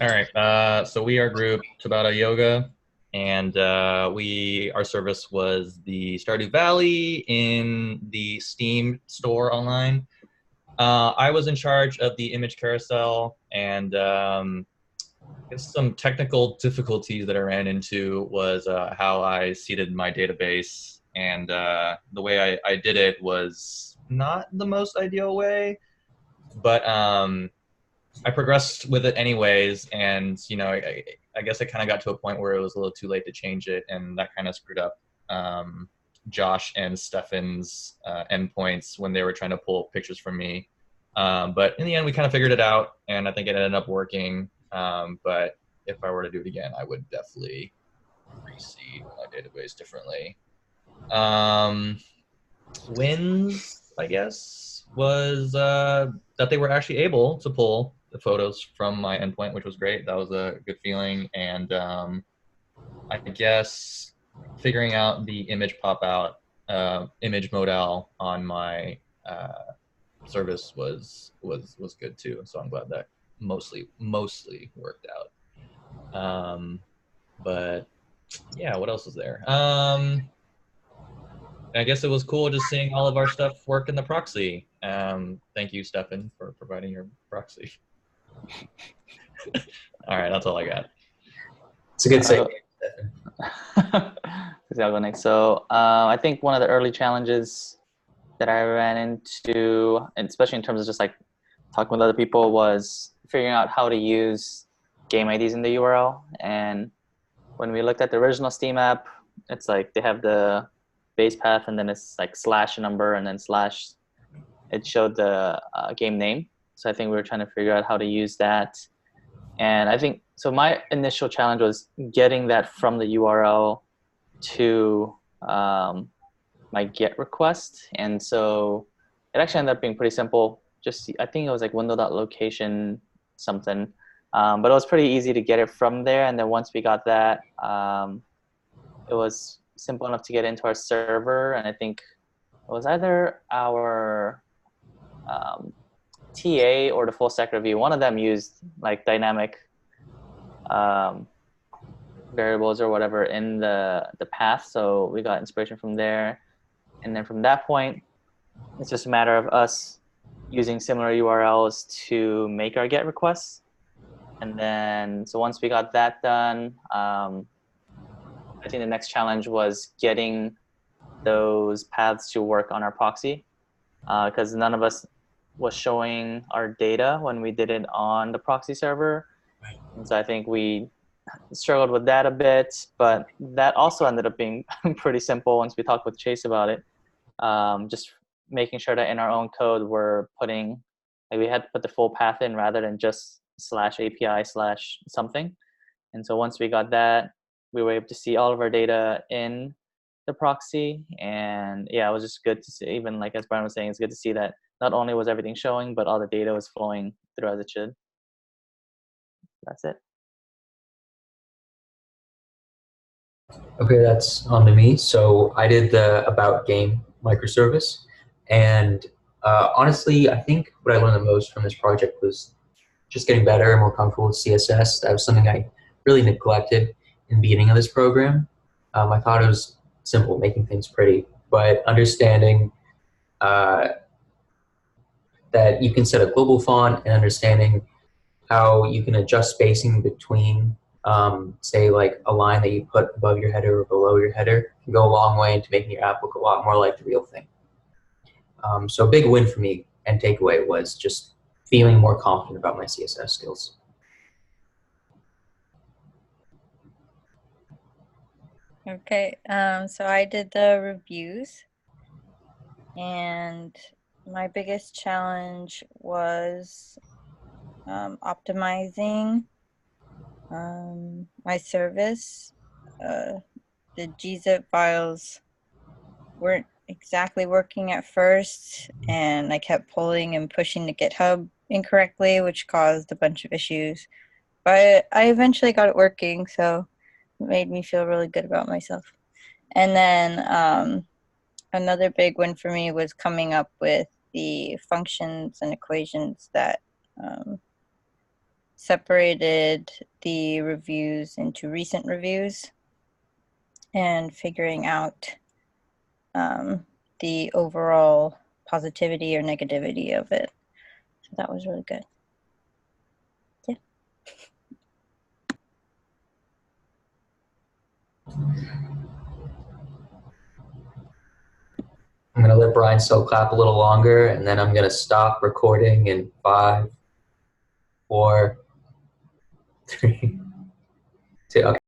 All right. So we are group Tabata Yoga, and our service was the Stardew Valley in the Steam store online. I was in charge of the image carousel, and I guess some technical difficulties that I ran into was how I seeded my database, and the way I did it was not the most ideal way, but I progressed with it anyways, and I guess it kind of got to a point where it was a little too late to change it, and that kind of screwed up Josh and Stefan's endpoints when they were trying to pull pictures from me. But in the end, we kind of figured it out, and I think it ended up working. But if I were to do it again, I would definitely reseed my database differently. Wins, I guess, was that they were actually able to pull the photos from my endpoint, which was great. That was a good feeling. And I guess figuring out the image pop out, image modal on my service was good too. So I'm glad that mostly worked out. But yeah, what else is there? I guess it was cool just seeing all of our stuff work in the proxy. Thank you, Stefan, for providing your proxy. All right, that's all I got. It's a good say. So I think one of the early challenges that I ran into, and especially in terms of just like talking with other people, was figuring out how to use game IDs in the URL. And when we looked at the original Steam app, it's like they have the base path, and then it's like slash number, and then slash, it showed the game name. So I think we were trying to figure out how to use that. And I think, so my initial challenge was getting that from the URL to my GET request. And so it actually ended up being pretty simple. Just, I think it was like window.location something. But it was pretty easy to get it from there. And then once we got that, it was simple enough to get into our server. And I think it was either our TA or the full stack review. One of them used like dynamic variables or whatever in the path. So we got inspiration from there. And then from that point, it's just a matter of us using similar URLs to make our GET requests. And then, so once we got that done, I think the next challenge was getting those paths to work on our proxy, because none of us was showing our data when we did it on the proxy server. Right. And so I think we struggled with that a bit, but that also ended up being pretty simple once we talked with Chase about it. Just making sure that in our own code we're putting, like we had to put the full path in rather than just /API/something. And so once we got that, we were able to see all of our data in the proxy. And yeah, it was just good to see, even like as Brian was saying, it's good to see that not only was everything showing, but all the data was flowing through as it should. That's it. Okay, that's on to me. So I did the about game microservice, and honestly, I think what I learned the most from this project was just getting better and more comfortable with CSS. That was something I really neglected in the beginning of this program. I thought it was simple, making things pretty, but understanding that you can set a global font and understanding how you can adjust spacing between, say, like a line that you put above your header or below your header can go a long way into making your app look a lot more like the real thing. So a big win for me and takeaway was just feeling more confident about my CSS skills. Okay, so I did the reviews, and my biggest challenge was optimizing my service. The gzip files weren't exactly working at first, and I kept pulling and pushing to GitHub incorrectly, which caused a bunch of issues. But I eventually got it working, so it made me feel really good about myself. And then another big win for me was coming up with the functions and equations that separated the reviews into recent reviews and figuring out the overall positivity or negativity of it. So that was really good. Yeah. I'm going to let Brian still clap a little longer, and then I'm going to stop recording in 5, 4, 3, 2. Okay.